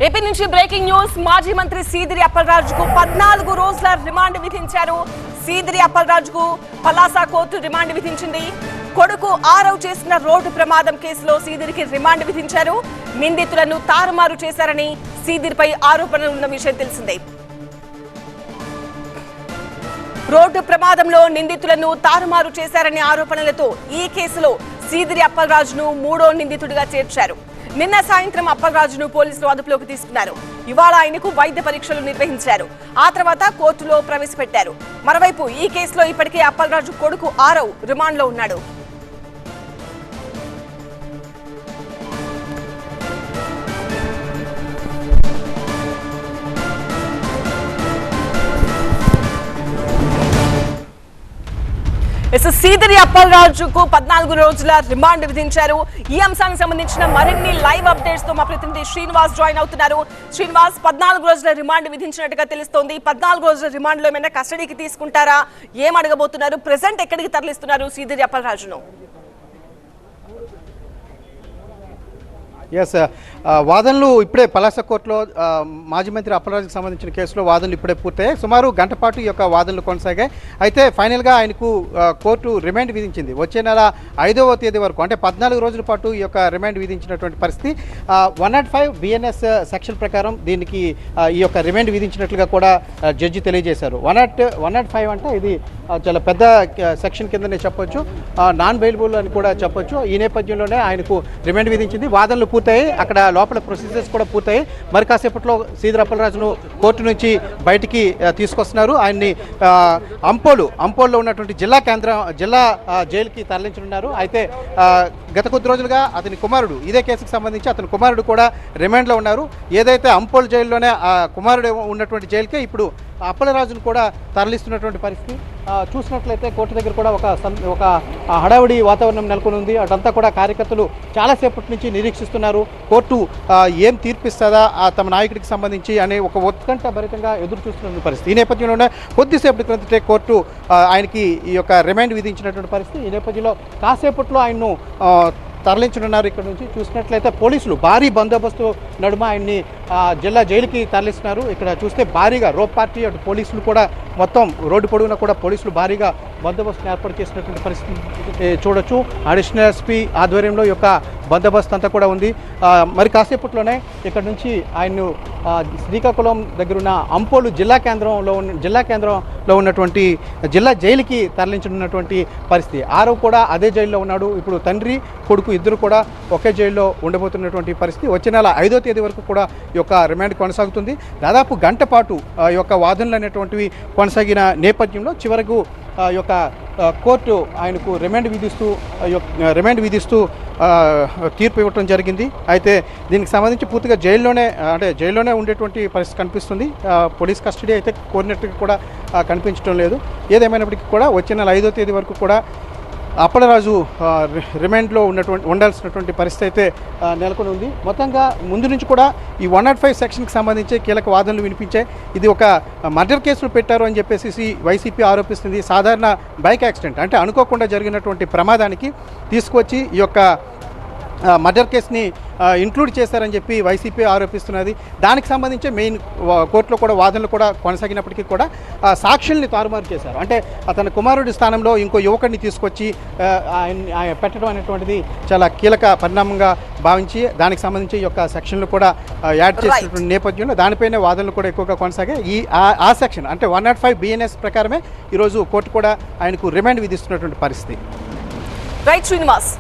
AP నుంచి breaking news. మాజీ మంత్రి సీదిరి అప్పలరాజుకు 14 రోజుల రిమాండ్ విధించారు. సీదిరి అప్పలరాజుకు పలాస కోర్టు రిమాండ్ విధించింది. కొడుకు ఆరవ్ చేసిన రోడ్డు ప్రమాదం కేసులో సీదిరికి రిమాండ్ విధించారు. నిందితులను తారుమారు చేశారని సీదిరిపై ఆరోపణలు ఉన్న విషయం తెలిసిందే. రోడ్డు ప్రమాదంలో నిందితులను తారుమారు చేశారనే ఆరోపణలతో ఈ కేసులో సీదిరి అప్పలరాజును 3వ నిందితుడిగా చేర్చారు. నిన్న సాయంత్రం అప్పలరాజును పోలీసులు అదుపులోకి తీసుకున్నారు. ఇవాళ ఆయనకు వైద్య పరీక్షలు నిర్వహించారు. ఆ తర్వాత కోర్టులో ప్రవేశపెట్టారు. మరోవైపు ఈ కేసులో ఇప్పటికే అప్పలరాజు కొడుకు ఆరవ్ రిమాండ్లో ఉన్నాడు. సీదిరి అప్పలరాజుకు 14 రోజుల రిమాండ్ విధించారు. ఈ అంశానికి సంబంధించిన మరిన్ని లైవ్ అప్డేట్స్ తో మా ప్రతినిధి శ్రీనివాస్ జాయిన్ అవుతున్నారు. శ్రీనివాస్, 14 రోజుల రిమాండ్ విధించినట్టుగా తెలుస్తోంది. 14 రోజుల రిమాండ్ లో ఏమైనా కస్టడీకి తీసుకుంటారా? ఏం అడగబోతున్నారు? ప్రెసెంట్ ఎక్కడికి తరలిస్తున్నారు సీదిరి అప్పలరాజును? ఎస్, వాదనలు ఇప్పుడే పలాస కోర్టులో మాజీ మంత్రి అప్పలరాజుకు సంబంధించిన కేసులో వాదనలు ఇప్పుడే పూర్తయ్యాయి. సుమారు గంట పాటు ఈ యొక్క వాదనలు కొనసాగాయి. అయితే ఫైనల్గా ఆయనకు కోర్టు రిమాండ్ విధించింది. వచ్చే నెల 5వ తేదీ వరకు, అంటే 14 రోజుల పాటు ఈ యొక్క రిమాండ్ విధించినటువంటి పరిస్థితి. 105 BNS సెక్షన్ ప్రకారం దీనికి ఈ యొక్క రిమాండ్ విధించినట్లుగా కూడా జడ్జి తెలియజేశారు. 105 అంటే ఇది చాలా పెద్ద సెక్షన్ కిందనే చెప్పొచ్చు, నాన్ బెయిలబుల్ అని కూడా చెప్పొచ్చు. ఈ నేపథ్యంలోనే ఆయనకు రిమాండ్ విధించింది. వాదనలు పూర్తయి అక్కడ లోపల ప్రొసీజర్స్ కూడా పూర్తయి మరి కాసేపట్లో సీదిరి అప్పలరాజును కోర్టు నుంచి బయటికి తీసుకొస్తున్నారు. ఆయన్ని అంపోల్లో ఉన్నటువంటి జిల్లా జైలుకి తరలించనున్నారు. అయితే గత కొద్ది రోజులుగా అతని కుమారుడు, ఇదే కేసుకు సంబంధించి అతని కుమారుడు కూడా రిమాండ్లో ఉన్నారు. ఏదైతే అంపోల్ జైల్లోనే కుమారుడు ఉన్నటువంటి జైలుకే ఇప్పుడు అప్పలరాజును కూడా తరలిస్తున్నటువంటి పరిస్థితి చూసినట్లయితే కోర్టు దగ్గర కూడా ఒక హడావుడి వాతావరణం నెలకొని ఉంది. అటంతా కూడా కార్యకర్తలు చాలాసేపటి నుంచి నిరీక్షిస్తున్నారు. కోర్టు ఏం తీర్పిస్తుందా తమ నాయకుడికి సంబంధించి అనే ఒక ఉత్కంఠ భరితంగా ఎదురు చూస్తున్న పరిస్థితి. ఈ నేపథ్యంలోనే కొద్దిసేపటి క్రితమే కోర్టు ఆయనకి ఈ యొక్క రిమాండ్ విధించినటువంటి పరిస్థితి. ఈ నేపథ్యంలో కాసేపట్లో ఆయన్ను తరలించనున్నారు. ఇక్కడ నుంచి చూసినట్లయితే పోలీసులు భారీ బందోబస్తు నడుమ ఆయన్ని జిల్లా జైలుకి తరలిస్తున్నారు. ఇక్కడ చూస్తే భారీగా రోప్ పార్టీ అటు పోలీసులు కూడా మొత్తం రోడ్డు పొడవునా కూడా పోలీసులు భారీగా బందోబస్తును ఏర్పాటు చేసినటువంటి పరిస్థితి చూడొచ్చు. అడిషనల్ ఎస్పీ ఆధ్వర్యంలో ఈ యొక్క బందోబస్తు అంతా కూడా ఉంది. మరి కాసేపట్లోనే ఇక్కడ నుంచి ఆయన్ను శ్రీకాకుళం దగ్గర ఉన్న అంపోలు జిల్లా కేంద్రంలో ఉన్నటువంటి జిల్లా జైలుకి తరలించనున్నటువంటి పరిస్థితి. ఆరవ్ కూడా అదే జైల్లో ఉన్నాడు. ఇప్పుడు తండ్రి కొడుకు ఇద్దరు కూడా ఒకే జైల్లో ఉండబోతున్నటువంటి పరిస్థితి. వచ్చే నెల 5వ తేదీ వరకు కూడా ఈ యొక్క రిమాండ్ కొనసాగుతుంది. దాదాపు గంట పాటు ఈ యొక్క వాదనలు అనేటువంటివి కొనసాగిన నేపథ్యంలో చివరకు ఈ యొక్క కోర్టు ఆయనకు రిమాండ్ విధిస్తూ తీర్పు ఇవ్వడం జరిగింది. అయితే దీనికి సంబంధించి పూర్తిగా జైల్లోనే ఉండేటువంటి పరిస్థితి కనిపిస్తుంది. పోలీస్ కస్టడీ అయితే కోరినట్టుగా కూడా కనిపించడం లేదు. ఏదేమైనప్పటికీ కూడా వచ్చే నెల 5వ తేదీ వరకు కూడా అప్పలరాజు రిమాండ్లో ఉండాల్సినటువంటి పరిస్థితి అయితే నెలకొని ఉంది. మొత్తంగా ముందు నుంచి కూడా ఈ 105 సెక్షన్కి సంబంధించి కీలక వాదనలు వినిపించాయి. ఇది ఒక మర్డర్ కేసులు పెట్టారు అని చెప్పేసి వైసీపీ ఆరోపిస్తుంది. సాధారణ బైక్ యాక్సిడెంట్, అంటే అనుకోకుండా జరిగినటువంటి ప్రమాదానికి తీసుకొచ్చి ఈ యొక్క మర్డర్ కేసుని ఇంక్లూడ్ చేశారని చెప్పి వైసీపీ ఆరోపిస్తున్నది. దానికి సంబంధించి మెయిన్ కోర్టులో కూడా వాదనలు కూడా కొనసాగినప్పటికీ కూడా సాక్షుల్ని తారుమారు చేశారు. అంటే అతని కుమారుడి స్థానంలో ఇంకో యువకుడిని తీసుకొచ్చి ఆయన పెట్టడం అనేటువంటిది చాలా కీలక పరిణామంగా భావించి దానికి సంబంధించి ఈ యొక్క సెక్షన్లు కూడా యాడ్ చేసినటువంటి నేపథ్యంలో దానిపైనే వాదనలు కూడా ఎక్కువగా కొనసాగాయి. ఆ సెక్షన్ అంటే 105 BNS ప్రకారమే ఈరోజు కోర్టు కూడా ఆయనకు రిమాండ్ విధిస్తున్నటువంటి పరిస్థితి. రైట్ శ్రీనివాస్.